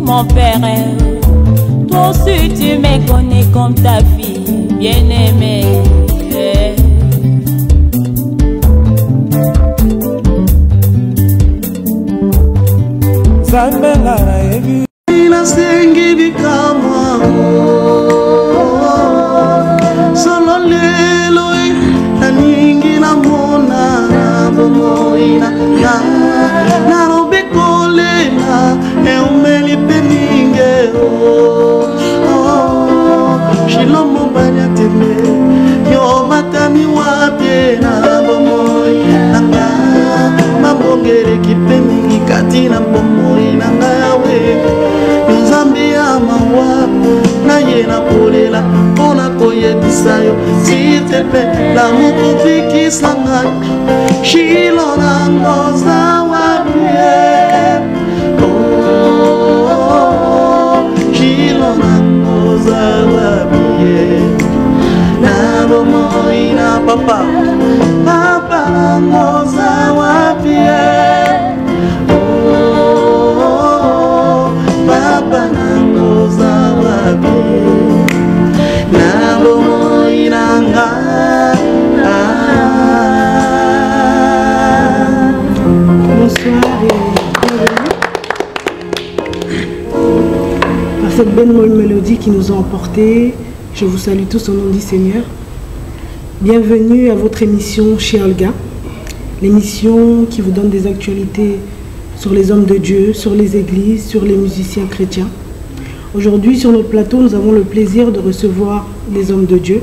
mon père. Toi aussi tu me connais comme ta fille bien-aimée. Nasengi bikamwa solo lelo naningi na mona bomoina na robe kolela eumeli peninge shilomo banya teme yo matami wapi na bomoina na mambongere kipeningi katina bomoina ngawe Zambia mawa na yena polela pona koyebisa yo s'il te plaît la mukufiki sanga shilo na ngoza wapie shilo na ngoza wapie na bomoina papa papa na ngoza wapie Papa nangoza wapi na bomo inanga Bonsoir et bienvenue par cette belle mélodie qui nous a emportés. Je vous salue tous au nom du Seigneur. Bienvenue à votre émission chez Olga, l'émission qui vous donne des actualités sur les hommes de Dieu, sur les églises, sur les musiciens chrétiens. Aujourd'hui, sur notre plateau, nous avons le plaisir de recevoir les hommes de Dieu.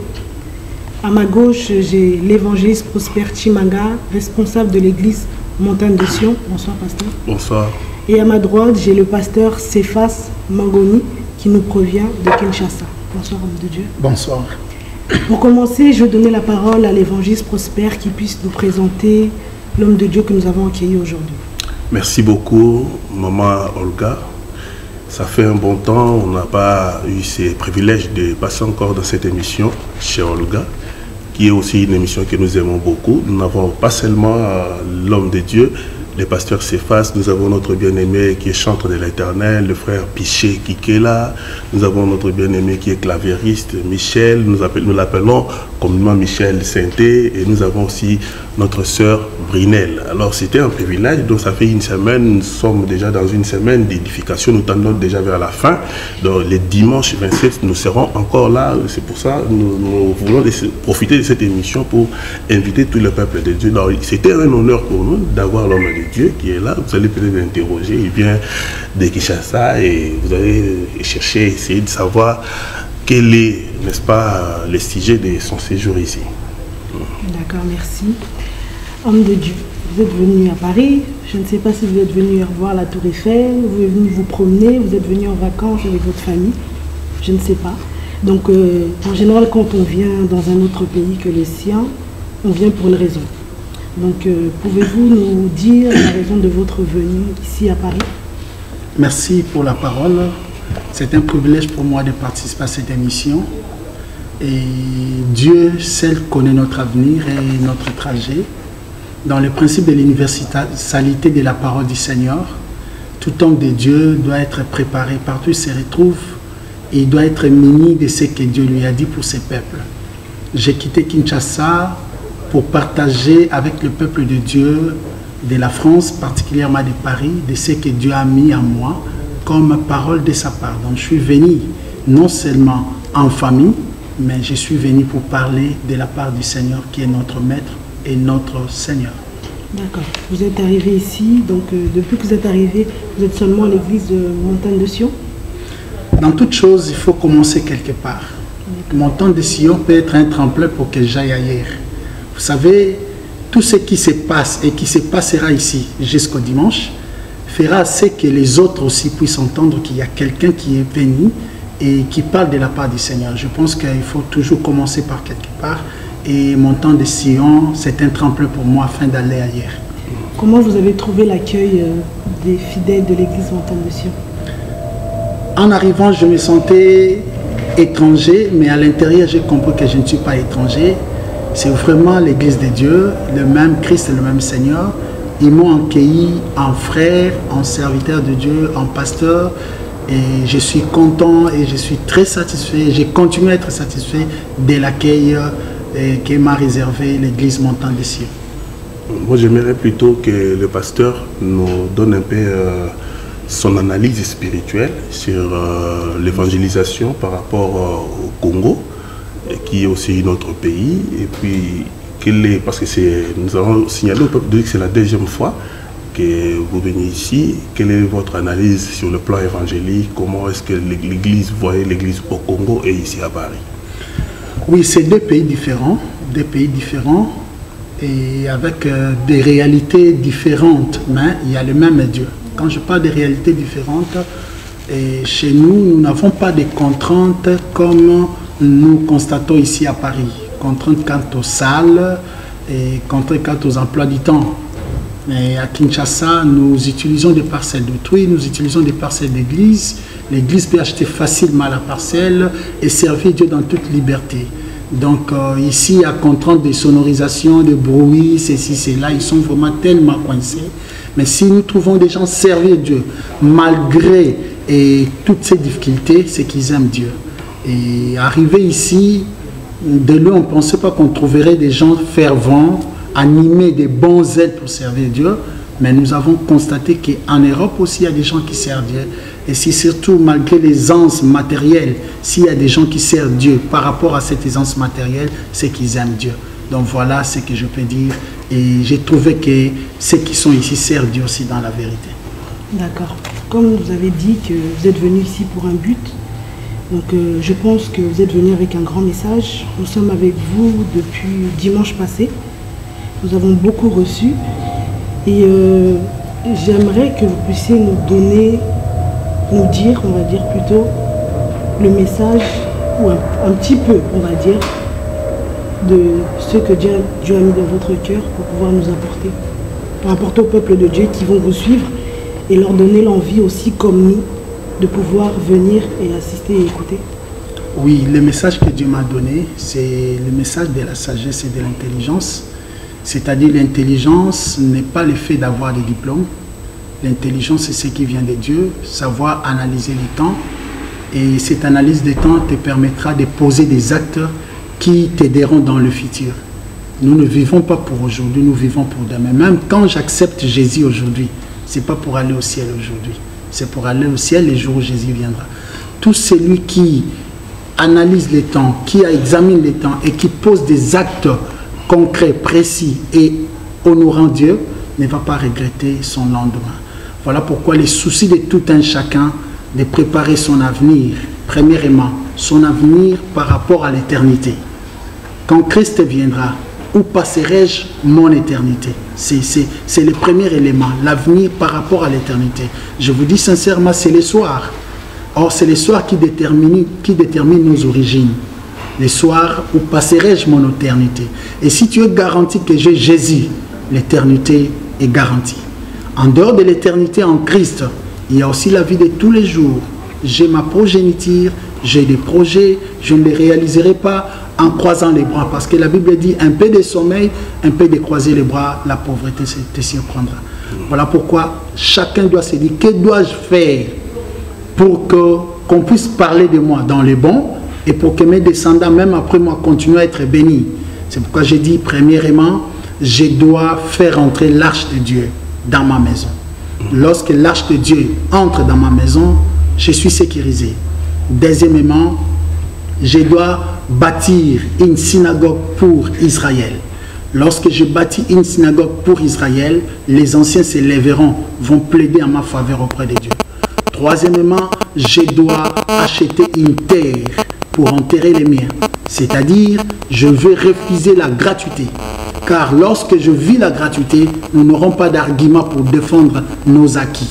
À ma gauche, j'ai l'évangéliste Prosper Chimanga, responsable de l'église Montagne de Sion. Bonsoir, pasteur. Bonsoir. Et à ma droite, j'ai le pasteur Cephas Mangoni, qui nous provient de Kinshasa. Bonsoir, homme de Dieu. Bonsoir. Pour commencer, je vais donner la parole à l'évangéliste Prosper qui puisse nous présenter l'homme de Dieu que nous avons accueilli aujourd'hui. Merci beaucoup, maman Olga. Ça fait un bon temps, on n'a pas eu ces privilèges de passer encore dans cette émission chez Olga, qui est aussi une émission que nous aimons beaucoup. Nous n'avons pas seulement l'homme de Dieu, le pasteur Cephas, nous avons notre bien-aimé qui est chantre de l'Éternel, le frère Piché qui est là, nous avons notre bien-aimé qui est clavieriste, Michel, nous l'appelons communément Michel Sainté, et nous avons aussi notre sœur Brinel. Alors c'était un privilège, donc ça fait une semaine, nous sommes déjà dans une semaine d'édification, nous tendons déjà vers la fin. Donc les dimanches 27, nous serons encore là, c'est pour ça que nous voulons profiter de cette émission pour inviter tout le peuple de Dieu. C'était un honneur pour nous d'avoir l'homme de Dieu qui est là, vous allez peut-être l'interroger, il vient de Kinshasa et vous allez chercher, essayer de savoir quel est, n'est-ce pas, le sujet de son séjour ici. D'accord, merci. Homme de Dieu, vous êtes venu à Paris, je ne sais pas si vous êtes venu voir la Tour Eiffel, vous êtes venu vous promener, vous êtes venu en vacances avec votre famille, je ne sais pas. Donc en général, quand on vient dans un autre pays que le sien, on vient pour une raison. Donc pouvez-vous nous dire la raison de votre venue ici à Paris? Merci pour la parole. C'est un privilège pour moi de participer à cette émission. Et Dieu seul connaît notre avenir et notre trajet. Dans le principe de l'universalité de la parole du Seigneur, tout homme de Dieu doit être préparé partout où il se retrouve et il doit être muni de ce que Dieu lui a dit pour ses peuples. J'ai quitté Kinshasa pour partager avec le peuple de Dieu de la France, particulièrement de Paris, de ce que Dieu a mis en moi comme parole de sa part. Donc je suis venu non seulement en famille, mais je suis venu pour parler de la part du Seigneur qui est notre maître et notre Seigneur. D'accord. Vous êtes arrivé ici, donc depuis que vous êtes arrivé, vous êtes seulement à l'église de Montagne de Sion? Dans toute chose, il faut commencer quelque part. Montagne de Sion peut être un tremplin pour que j'aille ailleurs. Vous savez, tout ce qui se passe et qui se passera ici jusqu'au dimanche fera ce que les autres aussi puissent entendre qu'il y a quelqu'un qui est venu et qui parle de la part du Seigneur. Je pense qu'il faut toujours commencer par quelque part. Et Montagne de Sion, c'est un tremplin pour moi afin d'aller ailleurs. Comment vous avez trouvé l'accueil des fidèles de l'église Montagne de Sion? En arrivant, je me sentais étranger, mais à l'intérieur, j'ai compris que je ne suis pas étranger. C'est vraiment l'église de Dieu, le même Christ et le même Seigneur. Ils m'ont accueilli en frère, en serviteur de Dieu, en pasteur. Et je suis content et je suis très satisfait. Je continue à être satisfait de l'accueil que m'a réservé l'église Montagne des Cieux. Moi, j'aimerais plutôt que le pasteur nous donne un peu son analyse spirituelle sur l'évangélisation par rapport au Congo, qui est aussi notre pays. Et puis, parce que nous avons signalé au peuple de Dieu que c'est la deuxième fois que vous venez ici. Quelle est votre analyse sur le plan évangélique? Comment est-ce que l'Église voyait l'Église au Congo et ici à Paris? Oui, c'est deux pays différents et avec des réalités différentes, mais il y a le même Dieu. Quand je parle de réalités différentes, et chez nous, nous n'avons pas de contraintes comme nous constatons ici à Paris. Contraintes quant aux salles et contraintes quant aux emplois du temps. Mais à Kinshasa, nous utilisons des parcelles d'autrui, nous utilisons des parcelles d'église. L'église peut acheter facilement la parcelle et servir Dieu dans toute liberté. Donc ici, à contrainte de sonorisation, de bruit, ceci, cela, ils sont vraiment tellement coincés. Mais si nous trouvons des gens servir Dieu, malgré toutes ces difficultés, c'est qu'ils aiment Dieu. Et arrivé ici, de lui, on ne pensait pas qu'on trouverait des gens fervents, animés des bons ailes pour servir Dieu. Mais nous avons constaté qu'en Europe aussi, il y a des gens qui servent Dieu. Et si surtout, malgré l'aisance matérielle, s'il y a des gens qui servent Dieu par rapport à cette aisance matérielle, c'est qu'ils aiment Dieu. Donc voilà ce que je peux dire. Et j'ai trouvé que ceux qui sont ici servent Dieu aussi dans la vérité. D'accord. Comme vous avez dit que vous êtes venu ici pour un but, donc je pense que vous êtes venu avec un grand message. Nous sommes avec vous depuis dimanche passé. Nous avons beaucoup reçu. Et j'aimerais que vous puissiez nous dire, on va dire plutôt, le message, ou un petit peu, on va dire, de ce que Dieu a mis dans votre cœur pour pouvoir nous apporter au peuple de Dieu qui vont vous suivre et leur donner l'envie aussi, comme nous, de pouvoir venir et assister et écouter. Oui, le message que Dieu m'a donné, c'est le message de la sagesse et de l'intelligence. C'est-à-dire l'intelligence n'est pas le fait d'avoir des diplômes. L'intelligence, c'est ce qui vient de Dieu, savoir analyser les temps. Et cette analyse des temps te permettra de poser des actes qui t'aideront dans le futur. Nous ne vivons pas pour aujourd'hui, nous vivons pour demain. Même quand j'accepte Jésus aujourd'hui, ce n'est pas pour aller au ciel aujourd'hui. C'est pour aller au ciel les jours où Jésus viendra. Tout celui qui analyse les temps, qui examine les temps et qui pose des actes concret, précis et honorant Dieu, ne va pas regretter son lendemain. Voilà pourquoi les soucis de tout un chacun de préparer son avenir, premièrement, son avenir par rapport à l'éternité. Quand Christ viendra, où passerai-je mon éternité? C'est le premier élément, l'avenir par rapport à l'éternité. Je vous dis sincèrement, c'est le soir. Or, c'est le soir qui détermine nos origines. Les soirs où passerai-je mon éternité? Et si tu es garanti que j'ai Jésus, l'éternité est garantie. En dehors de l'éternité en Christ, il y a aussi la vie de tous les jours. J'ai ma progéniture, j'ai des projets, je ne les réaliserai pas en croisant les bras. Parce que la Bible dit un peu de sommeil, un peu de croiser les bras, la pauvreté te surprendra. Voilà pourquoi chacun doit se dire, que dois-je faire pour qu'on puisse parler de moi dans les bons et pour que mes descendants, même après moi, continuent à être bénis. C'est pourquoi j'ai dit, premièrement, je dois faire entrer l'arche de Dieu dans ma maison. Lorsque l'arche de Dieu entre dans ma maison, je suis sécurisé. Deuxièmement, je dois bâtir une synagogue pour Israël. Lorsque je bâtis une synagogue pour Israël, les anciens se lèveront, vont plaider en ma faveur auprès de Dieu. Troisièmement, je dois acheter une terre pour enterrer les miens. C'est-à-dire, je veux refuser la gratuité. Car lorsque je vis la gratuité, nous n'aurons pas d'argument pour défendre nos acquis.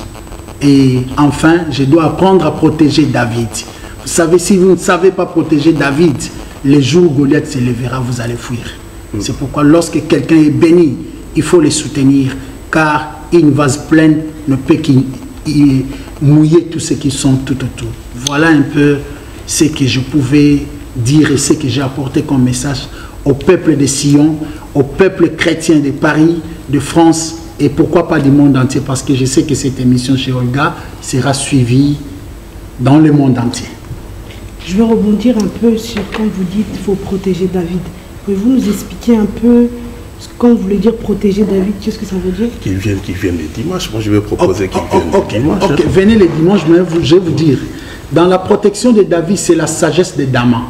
Et enfin, je dois apprendre à protéger David. Vous savez, si vous ne savez pas protéger David, les jours où Goliath se lèvera, vous allez fuir. C'est pourquoi lorsque quelqu'un est béni, il faut le soutenir. Car une vase pleine ne peut mouiller tous ceux qui sont tout autour. Voilà un peu ce que je pouvais dire et ce que j'ai apporté comme message au peuple de Sion, au peuple chrétien de Paris, de France et pourquoi pas du monde entier, parce que je sais que cette émission chez Olga sera suivie dans le monde entier. Je vais rebondir un peu sur quand vous dites qu'il faut protéger David. Pouvez-vous nous expliquer un peu quand vous voulez dire protéger David, qu'est-ce que ça veut dire? Qu'il vienne les dimanches. Moi, je vais proposer qu'il vienne les dimanches. Ok, venez les dimanches, mais je vais vous dire, dans la protection de David, c'est la sagesse de Dama.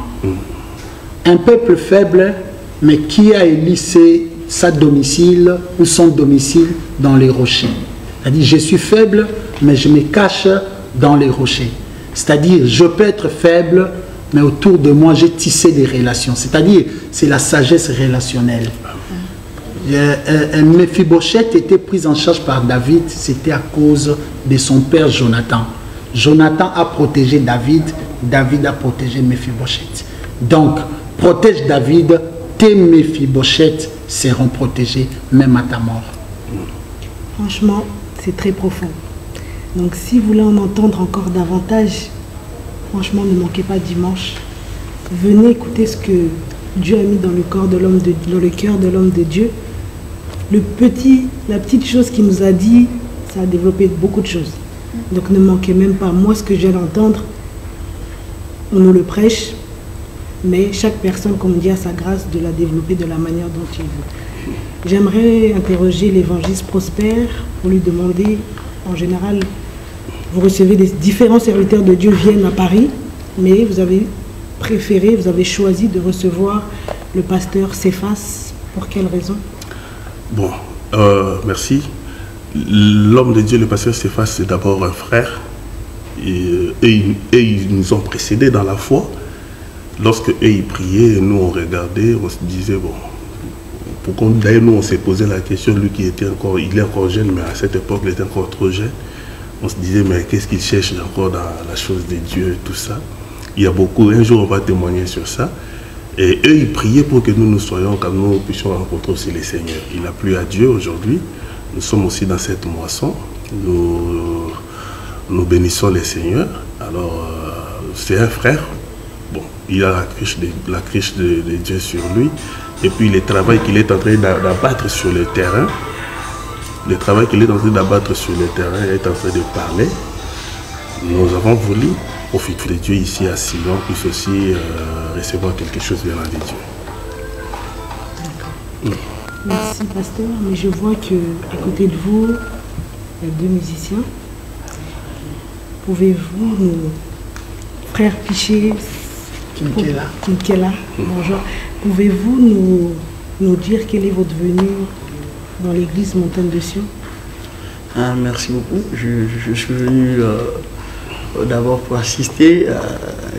Un peuple faible, mais qui a élissé sa domicile ou son domicile dans les rochers. C'est-à-dire, je suis faible, mais je me cache dans les rochers. C'est-à-dire, je peux être faible, mais autour de moi, j'ai tissé des relations. C'est-à-dire, c'est la sagesse relationnelle. Mephibosheth était pris en charge par David, c'était à cause de son père Jonathan. Jonathan a protégé David, David a protégé Mephibosheth. Donc, protège David, tes Mephibosheth seront protégés même à ta mort. Franchement, c'est très profond. Donc si vous voulez en entendre encore davantage, franchement, ne manquez pas dimanche. Venez écouter ce que Dieu a mis dans le corps de l'homme, dans le cœur de l'homme de Dieu. La petite chose qu'il nous a dit, ça a développé beaucoup de choses. Donc ne manquez même pas. Moi, ce que je viens d'entendre, on nous le prêche, mais chaque personne, comme on dit, a sa grâce de la développer de la manière dont il veut. J'aimerais interroger l'évangéliste Prosper pour lui demander, en général, vous recevez des différents serviteurs de Dieu viennent à Paris, mais vous avez préféré, vous avez choisi de recevoir le pasteur Céphas. Pour quelle raison? Bon, merci. L'homme de Dieu, le pasteur Céphas, c'est d'abord un frère. Et ils nous ont précédés dans la foi. Lorsque eux, ils priaient, nous, on regardait, on se disait, bon, d'ailleurs, nous, on s'est posé la question, lui qui était encore, il est encore jeune, mais à cette époque, il était encore trop jeune. On se disait, mais qu'est-ce qu'il cherche encore dans la chose de Dieu, tout ça. Il y a beaucoup, un jour, on va témoigner sur ça. Et eux, ils priaient pour que nous soyons, quand nous puissions rencontrer aussi les seigneurs. Il a plu à Dieu aujourd'hui. Nous sommes aussi dans cette moisson. Nous bénissons les seigneurs. Alors, c'est un frère. Bon, il a la criche de Dieu sur lui. Et puis, le travail qu'il est en train d'abattre sur le terrain, est en train de parler. Nous avons voulu profiter de Dieu ici à Sion, puisse aussi recevoir quelque chose venant de Dieu. D'accord. Merci, pasteur. Mais je vois qu'à côté de vous, il y a deux musiciens. Pouvez-vous nous... Frère Piché, Kinkela, bonjour. Pouvez-vous nous dire quelle est votre venue dans l'église Montagne de Sion? Merci beaucoup. Je suis venu d'abord pour assister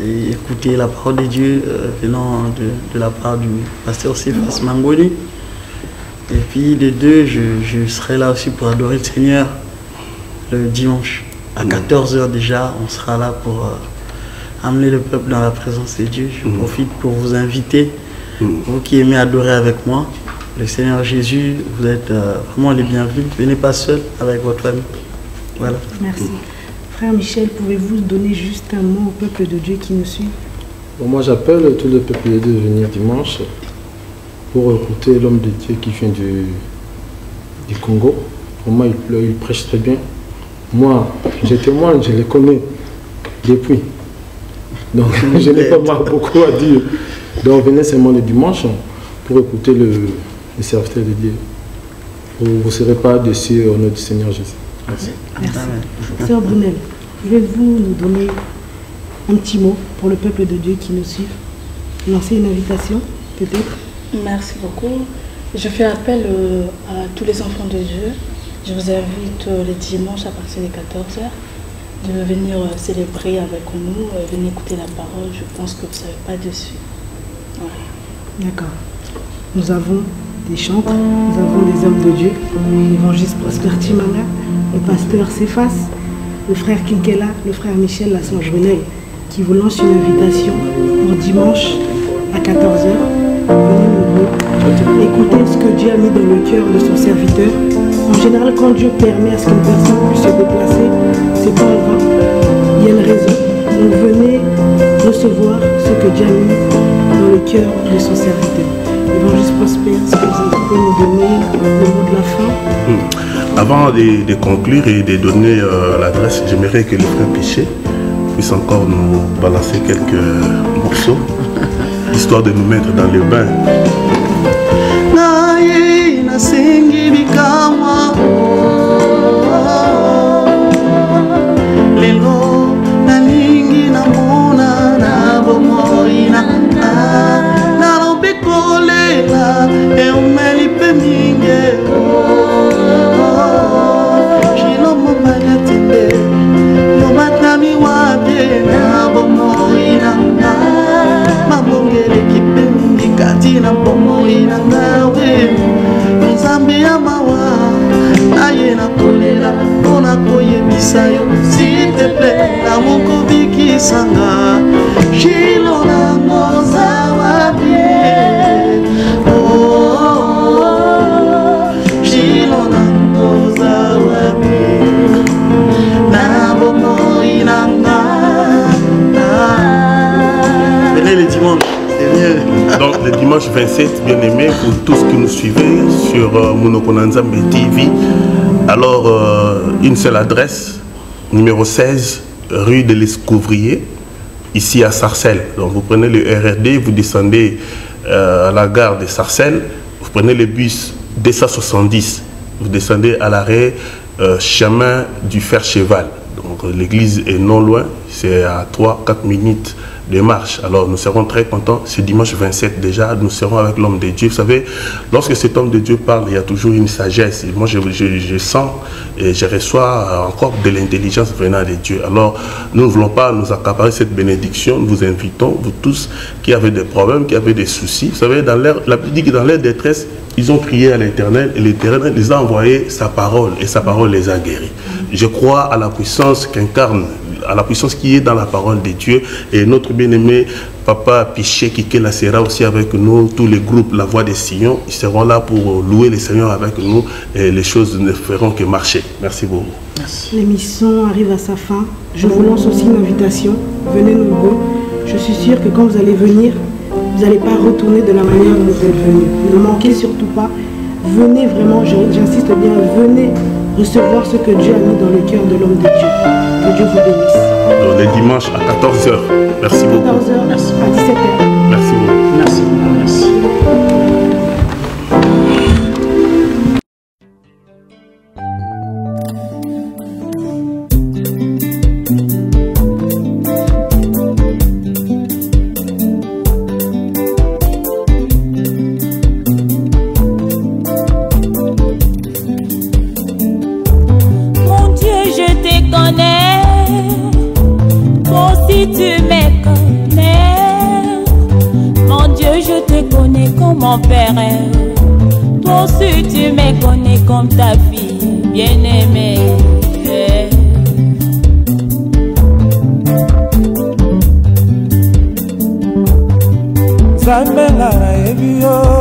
et écouter la parole de Dieu venant de la part du pasteur Céphas Mangoni. Et puis de deux, je serai là aussi pour adorer le Seigneur le dimanche. À 14h déjà, on sera là pour amener le peuple dans la présence de Dieu. Je profite pour vous inviter, vous qui aimez adorer avec moi, le Seigneur Jésus, vous êtes vraiment les bienvenus. Venez pas seul, avec votre famille. Voilà. Merci. Frère Michel, pouvez-vous donner juste un mot au peuple de Dieu qui nous suit? Bon, moi, j'appelle tout le peuple de Dieu de venir dimanche pour écouter l'homme de Dieu qui vient du Congo. Pour moi, il prêche très bien. Moi, je témoigne, je les connais depuis. Donc, je n'ai pas beaucoup à dire. Donc, venez seulement le dimanche pour écouter le serviteur de Dieu. Vous ne serez pas déçus au nom du Seigneur Jésus. Merci. Merci. Sœur Brunel, pouvez-vous nous donner un petit mot pour le peuple de Dieu qui nous suit? Lancer une invitation, peut-être? Merci beaucoup. Je fais appel à tous les enfants de Dieu. Je vous invite les dimanches à partir de 14h de venir célébrer avec nous, venir écouter la parole. Je pense que vous ne serez pas dessus. Voilà. D'accord. Nous avons des chantres, nous avons des hommes de Dieu, l'évangéliste Prosper Timanga, le pasteur Céphas, le frère Kinkela, le frère Michel, la sœur Brunel, qui vous lance une invitation pour dimanche à 14h. Venez nombreux, écoutez ce que Dieu a mis dans le cœur de son serviteur. En général, quand Dieu permet à ce qu'une personne puisse se déplacer, c'est pas en vain. Il y a une raison. Donc venez recevoir ce que Dieu a mis dans le cœur de son serviteur. Évangéliste Prosper, est-ce que vous pouvez nous donner le mot de la fin? Avant de conclure et de donner l'adresse, j'aimerais que le frère Piché puisse encore nous balancer quelques morceaux, histoire de nous mettre dans le bain. S'il te plaît, la mokobiki sanga, Chilo na moza wabie. Oh, Chilo na moza wabie. Na bomo inanga. Venez le dimanche, c'est mieux. Donc le dimanche 27, bien aimé, pour tous qui nous suivez sur Monokonanzambe TV. Alors, une seule adresse, numéro 16, rue de l'Escouvrier, ici à Sarcelles. Donc vous prenez le RRD, vous descendez à la gare de Sarcelles, vous prenez le bus 270, vous descendez à l'arrêt chemin du Fer-Cheval. Donc l'église est non loin, c'est à 3-4 minutes de marche. Alors nous serons très contents. Ce dimanche 27 déjà, nous serons avec l'homme de Dieu. Vous savez, lorsque cet homme de Dieu parle, il y a toujours une sagesse. Et moi, je sens et je reçois encore de l'intelligence venant de Dieu. Alors, nous ne voulons pas nous accaparer cette bénédiction. Nous vous invitons, vous tous qui avez des problèmes, qui avez des soucis. Vous savez, la Bible dit que dans leur détresse, ils ont crié à l'Éternel et l'Éternel les a envoyé sa parole et sa parole les a guéris. Je crois à la puissance qu'incarne, à la puissance qui est dans la parole de Dieu. Et notre bien-aimé Papa Piché Kikela sera aussi avec nous, tous les groupes La Voix des Sillons, ils seront là pour louer le Seigneur avec nous et les choses ne feront que marcher. Merci beaucoup. L'émission arrive à sa fin. Je vous lance aussi une invitation. Venez nombreux. Je suis sûre que quand vous allez venir, vous n'allez pas retourner de la manière dont vous êtes venus. Ne manquez surtout pas. Venez vraiment, j'insiste bien, venez recevoir ce que Dieu a mis dans le cœur de l'homme de Dieu. Que Dieu vous bénisse. Donc, le dimanche à 14h. Merci beaucoup. 14h, merci. À 17h. Merci beaucoup. Merci beaucoup. Merci. Mon père, toi aussi tu me connais comme ta fille bien-aimée. Zambela na ebio